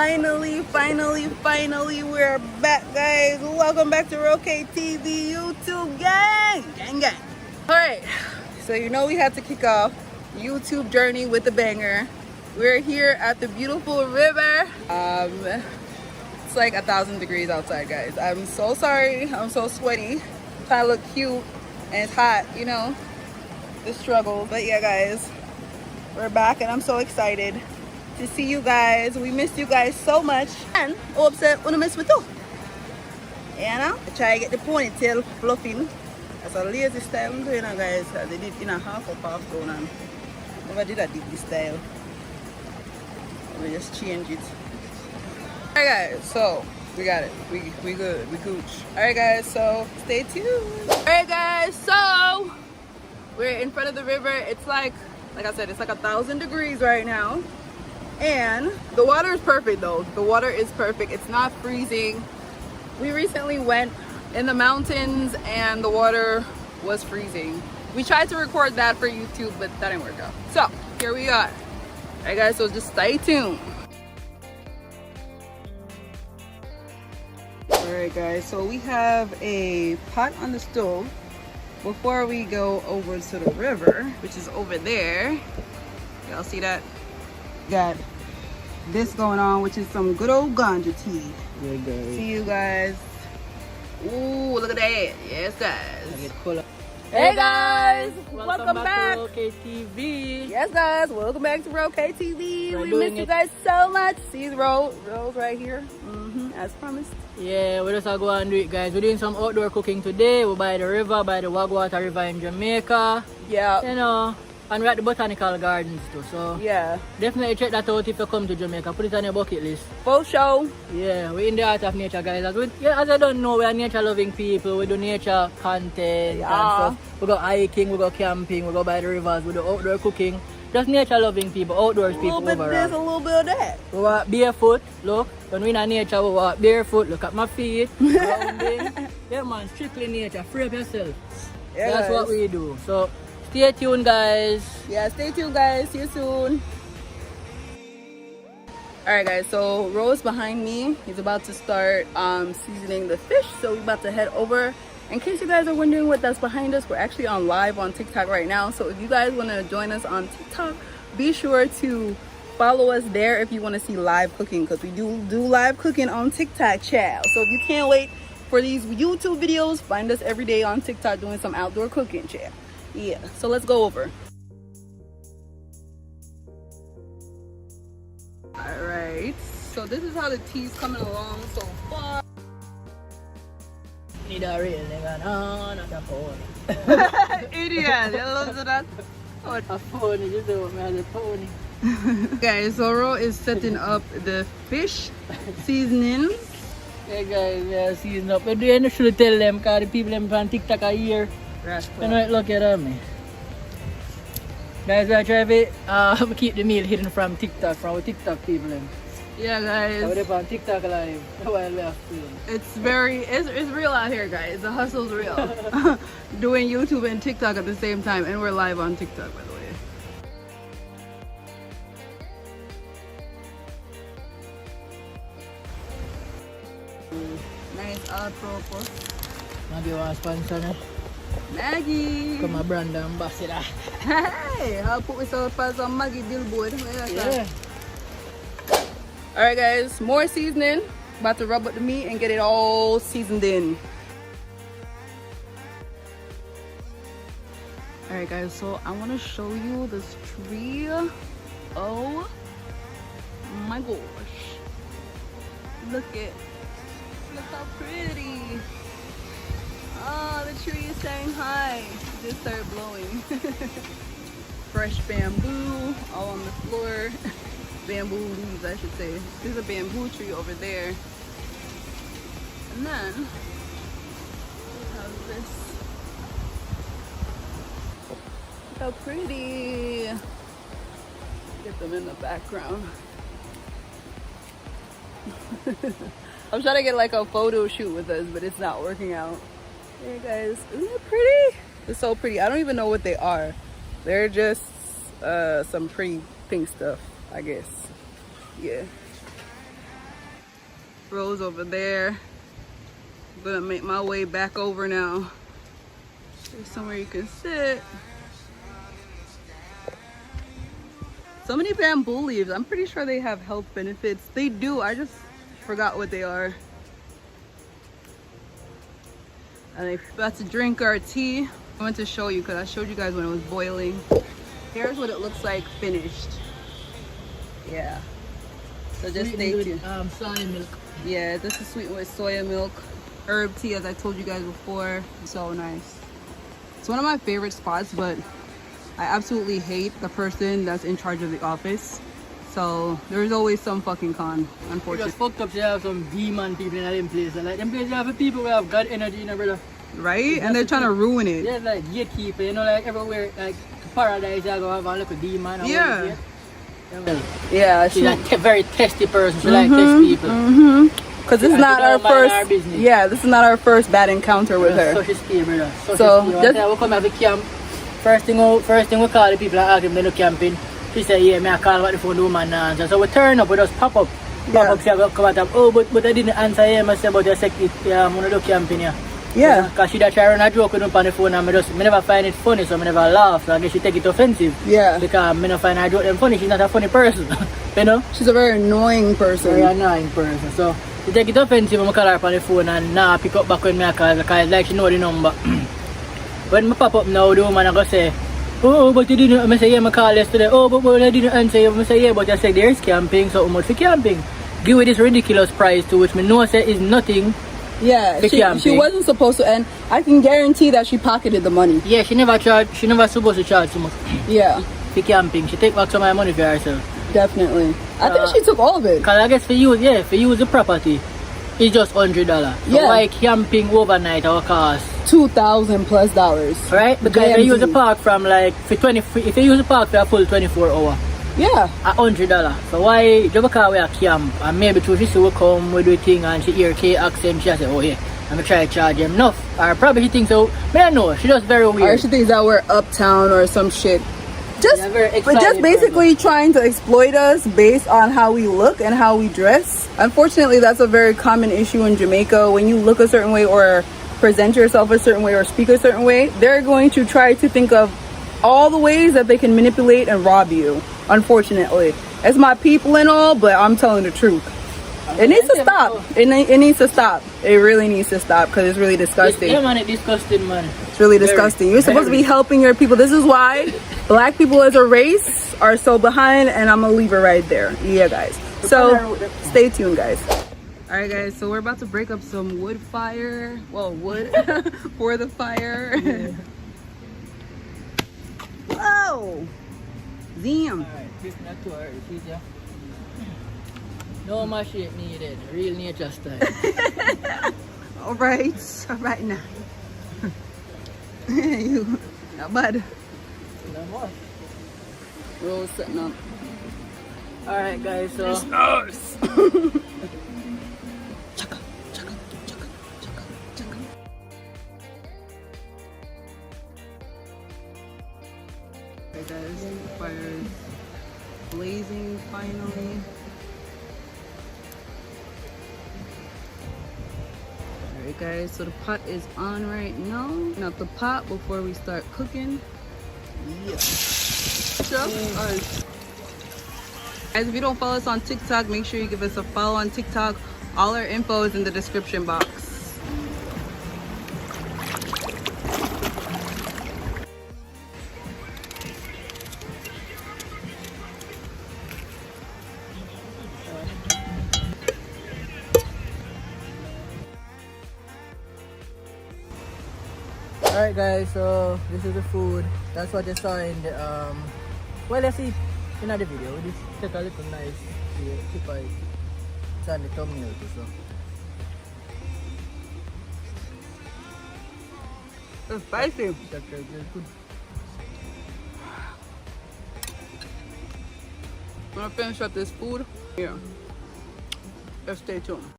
Finally, we're back, guys. Welcome back to Kaye TV YouTube gang. All right, so you know we had to kick off YouTube journey with a banger. We're here at the beautiful river. It's like 1,000 degrees outside, guys. I'm so sorry. I'm so sweaty. Trying to look cute and it's hot, you know, the struggle. But yeah, guys, we're back and I'm so excited to see you guys. We missed you guys so much. And all upset when I miss with you. You know? I try to get the ponytail fluffing. That's a lazy style I'm doing now, guys. They did in a half of half going on. Never did a deep style. Let me just change it. Alright guys, so we got it. We good. We gooch. Alright guys, so stay tuned. Alright guys, so we're in front of the river. It's like I said, it's like 1,000 degrees right now. And the water is perfect though. The water is perfect. It's not freezing. We recently went in the mountains and the water was freezing. We tried to record that for YouTube, but that didn't work out. So here we are. Alright guys, so just stay tuned. Alright guys, so we have a pot on the stove before we go over to the river, which is over there. Y'all see that? Got this going on, which is some good old ganja tea. Yeah, guys. See you guys. Ooh, look at that. Yes, guys. Hey guys, welcome back to Kaye TV. Yes, guys, welcome back to Kaye TV. We missed you guys so much. See the rolls right here, as promised. Yeah, we just go and do it, guys. We're doing some outdoor cooking today. We're by the river, by the Wagwater River in Jamaica. Yeah. You know, and we're at the botanical gardens too. So yeah, definitely check that out if you come to Jamaica. Put it on your bucket list. For sure. Yeah, we're in the heart of nature, guys. As I don't know, we are nature-loving people. We do nature content and stuff. We go hiking, we go camping, we go by the rivers, we do outdoor cooking. Just nature-loving people, outdoors people overall. A little bit of this, a little bit of that. We walk barefoot, look. When we're in nature, we walk barefoot. Look at my feet, rounding. Yeah, man, strictly nature. Free up yourself. Yeah, that's what we do. So, stay tuned, guys. Yeah, stay tuned, guys. See you soon. Alright guys, so Rose behind me, he's about to start seasoning the fish, so we're about to head over. In case you guys are wondering what that's behind us, we're actually on live on TikTok right now, so if you guys want to join us on TikTok, be sure to follow us there if you want to see live cooking, because we do live cooking on TikTok, child. So if you can't wait for these YouTube videos, find us every day on TikTok doing some outdoor cooking, child. Yeah, so let's go over. Alright, so this is how the tea's coming along so far. Need a real nigga, no, not a phone. Idiot, you love that. What a phone, you just want me as a pony. Guys, so Ro is setting up the fish seasoning. Yeah guys, yeah, season up. But you should tell them, because the people them on TikTok are here. You know it, look at me. Guys, we are trying to keep the meal hidden from TikTok, from our TikTok people. Yeah, guys. We're on TikTok live while we are filming. It's real out here, guys. The hustle's real. Doing YouTube and TikTok at the same time, and we're live on TikTok, by the way. Nice apropos. Maggie was sponsor me. Maggie! Come a brand ambassador. Hey! I'll put myself as a Maggie billboard. Yeah. Alright guys, more seasoning. About to rub up the meat and get it all seasoned in. Alright guys, so I want to show you this tree. Oh my gosh. Look how pretty. Oh, the tree is saying hi. It just started blowing. Fresh bamboo all on the floor. Bamboo leaves, I should say. There's a bamboo tree over there. And then we have this. Look how pretty. Get them in the background. I'm trying to get like a photo shoot with us, but it's not working out. Hey guys, isn't it pretty? It's so pretty. I don't even know what they are. They're just some pretty pink stuff, I guess. Yeah. Rose over there. I'm gonna make my way back over now. There's somewhere you can sit. So many bamboo leaves. I'm pretty sure they have health benefits. They do. I just forgot what they are. And I'm about to drink our tea. I want to show you because I showed you guys when it was boiling. Here's what it looks like finished. Yeah. So just stay tuned. Soy milk. Yeah, this is sweetened with soya milk. Herb tea, as I told you guys before. So nice. It's one of my favorite spots, but I absolutely hate the person that's in charge of the office. So there's always some fucking con, unfortunately. Just fucked up, they have some demon people in them places. Like them places have people who have God energy, you know, brother. Right? And they're trying to ruin it. Yeah, like gatekeeper, you know, like everywhere, like paradise, I go have a little demon. Yeah. Yeah, she's a very testy person. She like test people. Because this is not our first. Yeah, this is not our first bad encounter with her. So she's scared, brother. So just we'll come out the camp. First thing we call the people and ask them to camping. She said, yeah, me I call about the phone woman now. So we turn up, we just pop up. She come out of, oh, but I didn't answer him. I said, but I said, I'm going to do camping here. Yeah. Because she try to run a joke with him on the phone and I never find it funny, so I never laugh. So I guess she take it offensive. Yeah. Because I never find her joke them funny. She's not a funny person. You know? She's a very annoying person. Very annoying person. So she take it offensive when I call her on the phone and now pick up back when me I call because like she know the number. When I pop up now, the woman I go say, oh, but you didn't. I say, yeah, I called yesterday. Oh, but I didn't answer you. I say, yeah, but I said there's camping, so much for camping. Give me this ridiculous price to which me know say is nothing. Yeah, she wasn't supposed to, and I can guarantee that she pocketed the money. Yeah, she never supposed to charge so much. Yeah. For camping. She take back some of my money for herself. Definitely. I think she took all of it. Cause I guess for use the property, it's just $100. So yeah. Why camping overnight our cost $2,000 plus. Right? Because if you use the park from like if you use the park for a full 24 hour. Yeah. $100. So why Jamaica we a camp and maybe through she will come we do a thing and she hear Kaye accent, she say, oh yeah, I'm gonna try to charge them enough. Or probably she thinks so, but I know, she just very weird. Or she thinks that we're uptown or some shit. But just basically trying to exploit us based on how we look and how we dress. Unfortunately, that's a very common issue in Jamaica. When you look a certain way or present yourself a certain way or speak a certain way, they're going to try to think of all the ways that they can manipulate and rob you. Unfortunately, it's my people and all, but I'm telling the truth. It needs to stop. It needs to stop. It really needs to stop because it's really disgusting. Yeah, man, it's disgusting, man. It's really disgusting. You're supposed to be helping your people. This is why black people as a race are so behind, and I'm gonna leave it right there. Yeah, guys. So stay tuned, guys. All right, guys. So we're about to break up some wood fire. Well, wood for the fire. Yeah. Whoa. Damn. No more shit needed. Real nature style. All right now. You, not bad. No more. We're all setting up. All right, guys. So. It's us. Okay, guys, the fire is blazing finally. Alright guys, so the pot is on right now. Not the pot before we start cooking. Yeah. Just us. Guys, if you don't follow us on TikTok, make sure you give us a follow on TikTok. All our info is in the description box. Alright guys, so this is the food. That's what you saw in the well, let's see in the video. We just take a little nice chip. It's on the thumbnail too, so It's spicy. that's good. I'm gonna finish up this food. Yeah. Just stay tuned.